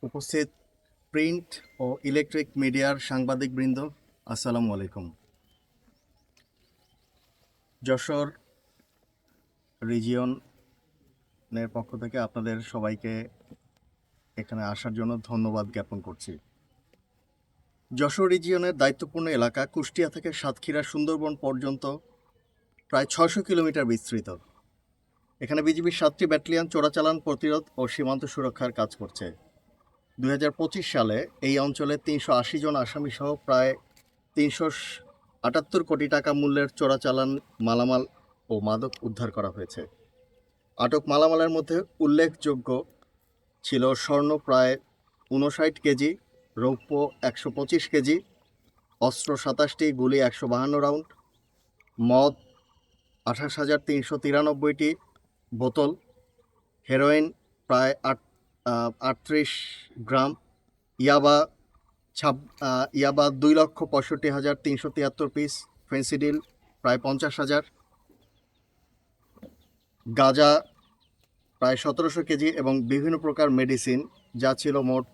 উপস্থিত প্রিন্ট ও ইলেকট্রিক মিডিয়ার সাংবাদিকবৃন্দ, আসসালামু আলাইকুম। যশোর রিজিয়নের পক্ষ থেকে আপনাদের সবাইকে এখানে আসার জন্য ধন্যবাদ জ্ঞাপন করছি। যশোর রিজিয়নের দায়িত্বপূর্ণ এলাকা কুষ্টিয়া থেকে সাতক্ষীরা সুন্দরবন পর্যন্ত প্রায় 600 কিলোমিটার বিস্তৃত। এখানে বিজিবির 7টি ব্যাটালিয়ন চোরাচালান প্রতিরোধ ও সীমান্ত সুরক্ষার কাজ করছে। 2025 সালে এই অঞ্চলে 380 জন আসামি সহ প্রায় 378 কোটি টাকা মূল্যের চোরাচালান মালামাল ও মাদক উদ্ধার করা হয়েছে। আটক মালামালের মধ্যে উল্লেখযোগ্য ছিল স্বর্ণ প্রায় 59 কেজি, রৌপ্য 125 কেজি, অস্ত্র 27টি, গুলি 152 রাউন্ড, মদ 28,393টি বোতল, হেরোইন প্রায় 38 গ্রাম, ইয়াবা 2,65,373 পিস, ফেন্সিডিল প্রায় 50,000, গাঁজা প্রায় 1700 কেজি এবং বিভিন্ন প্রকার মেডিসিন যা ছিল মোট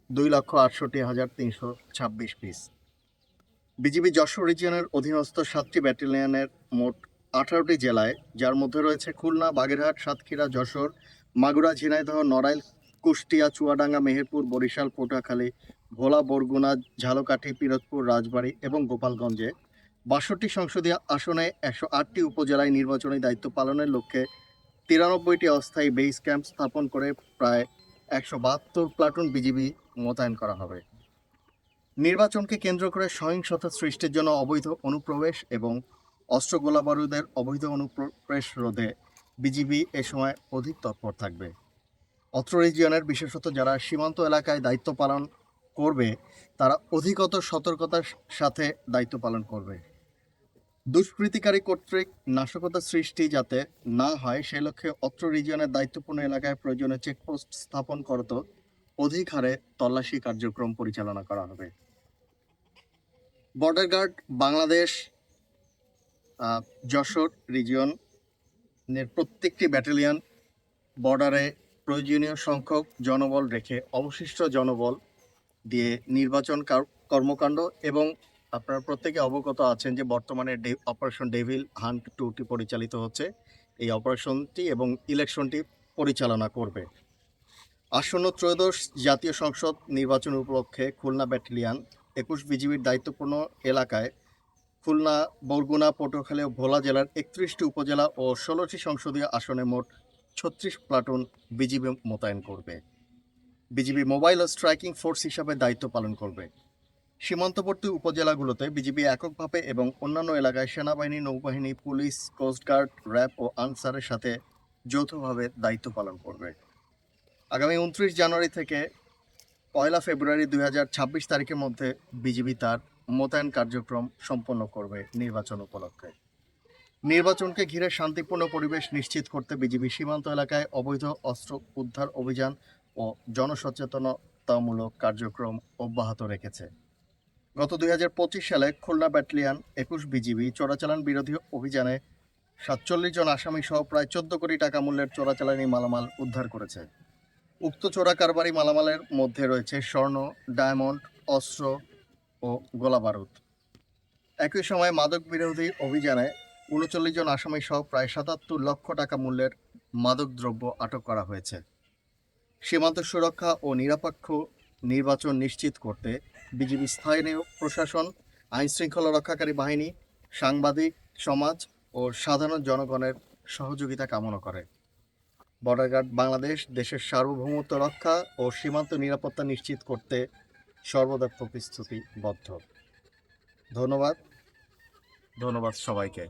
2,68,326 পিস। বিজিবি যশোর রিজিয়নের অধীনস্থ 7টি ব্যাটালিয়নের মোট 18টি জেলায়, যার মধ্যে রয়েছে খুলনা, বাগেরহাট, সাতক্ষীরা, যশোর, মাগুরা, ঝিনাইদহ, নড়াইল, কুষ্টিয়া, চুয়াডাঙ্গা, মেহেরপুর, বরিশাল, পটুয়াখালী, ভোলা, বরগুনা, ঝালকাঠি, পিরোজপুর, রাজবাড়ী এবং গোপালগঞ্জে 62টি সংসদীয় আসনে 108টি উপজেলায় নির্বাচনী দায়িত্ব পালনের লক্ষ্যে 93টি অস্থায়ী বেস ক্যাম্প স্থাপন করে প্রায় 172 প্লাটুন বিজিবি মোতায়েন করা হবে। নির্বাচনকে কেন্দ্র করে সহিংসতা সৃষ্টির জন্য অবৈধ অনুপ্রবেশ এবং অস্ত্র গোলাবারুদের অবৈধ অনুপ্রবেশ রোধে বিজিবি এ সময় অধিক তৎপর থাকবে। অত্র রিজিয়নের বিশেষত যারা সীমান্ত এলাকায় দায়িত্ব পালন করবে তারা অধিকতর সতর্কতার সাথে দায়িত্ব পালন করবে। দুষ্কৃতিকারী কর্তৃক নাশকতা সৃষ্টি যাতে না হয় সে লক্ষ্যে অত্র রিজিয়নের দায়িত্বপূর্ণ এলাকায় প্রয়োজনীয় চেকপোস্ট স্থাপন করত অধিক হারে তল্লাশি কার্যক্রম পরিচালনা করা হবে। বর্ডার গার্ড বাংলাদেশ যশোর রিজিয়নের প্রত্যেকটি ব্যাটালিয়ন বর্ডারে প্রয়োজনীয় সংখ্যক জনবল রেখে অবশিষ্ট জনবল দিয়ে নির্বাচন কর্মকাণ্ড এবং আপনারা প্রত্যেকে অবগত আছেন যে বর্তমানে অপারেশন ডেভিল হান্ট 2টি পরিচালিত হচ্ছে। এই অপারেশনটি এবং ইলেকশনটি পরিচালনা করবে। আসন্ন ত্রয়োদশ জাতীয় সংসদ নির্বাচন উপলক্ষে খুলনা ব্যাটালিয়ন 21 বিজিবির দায়িত্বপূর্ণ এলাকায় খুলনা, বরগুনা, পটুয়াখালী ও ভোলা জেলার 31টি উপজেলা ও 16টি সংসদীয় আসনে মোট 36 প্লাটুন বিজিবি মোতায়েন করবে। বিজিবি মোবাইল ও স্ট্রাইকিং ফোর্স হিসাবে দায়িত্ব পালন করবে। সীমান্তবর্তী উপজেলাগুলোতে বিজিবি এককভাবে এবং অন্যান্য এলাকায় সেনাবাহিনী, নৌবাহিনী, পুলিশ, কোস্টগার্ড, র্যাব ও আনসারের সাথে যৌথভাবে দায়িত্ব পালন করবে। আগামী 29 জানুয়ারি থেকে 1 ফেব্রুয়ারি 2026 তারিখের মধ্যে বিজিবি তার মোতায়েন কার্যক্রম সম্পন্ন করবে নির্বাচন উপলক্ষে। নির্বাচনকে ঘিরে শান্তিপূর্ণ পরিবেশ নিশ্চিত করতে বিজিবি সীমান্ত এলাকায় অবৈধ অস্ত্র উদ্ধার অভিযান ও জনসচেতনতামূলক কার্যক্রম অব্যাহত রেখেছে। গত 2025 সালে খুলনা ব্যাটালিয়ন 21 বিজিবি চোরাচালান বিরোধী অভিযানে 47 জন আসামি সহ প্রায় 14 কোটি টাকা মূল্যের চোরাচালানি মালামাল উদ্ধার করেছে। উক্ত চোরা কারবারি মালামালের মধ্যে রয়েছে স্বর্ণ, ডায়মন্ড, অস্ত্র ও গোলাবারুদ। একই সময় মাদক বিরোধী অভিযানে 39 জন আসামি সহ প্রায় 77 লক্ষ টাকা মূল্যের মাদকদ্রব্য আটক করা হয়েছে। সীমান্ত সুরক্ষা ও নিরপেক্ষ নির্বাচন নিশ্চিত করতে বিজিবি স্থানীয় প্রশাসন, আইনশৃঙ্খলা রক্ষাকারী বাহিনী, সাংবাদিক সমাজ ও সাধারণ জনগণের সহযোগিতা কামনা করে। বর্ডার গার্ড বাংলাদেশ দেশের সার্বভৌমত্ব রক্ষা ও সীমান্ত নিরাপত্তা নিশ্চিত করতে সর্বদা প্রতিশ্রুতিবদ্ধ। ধন্যবাদ সবাইকে।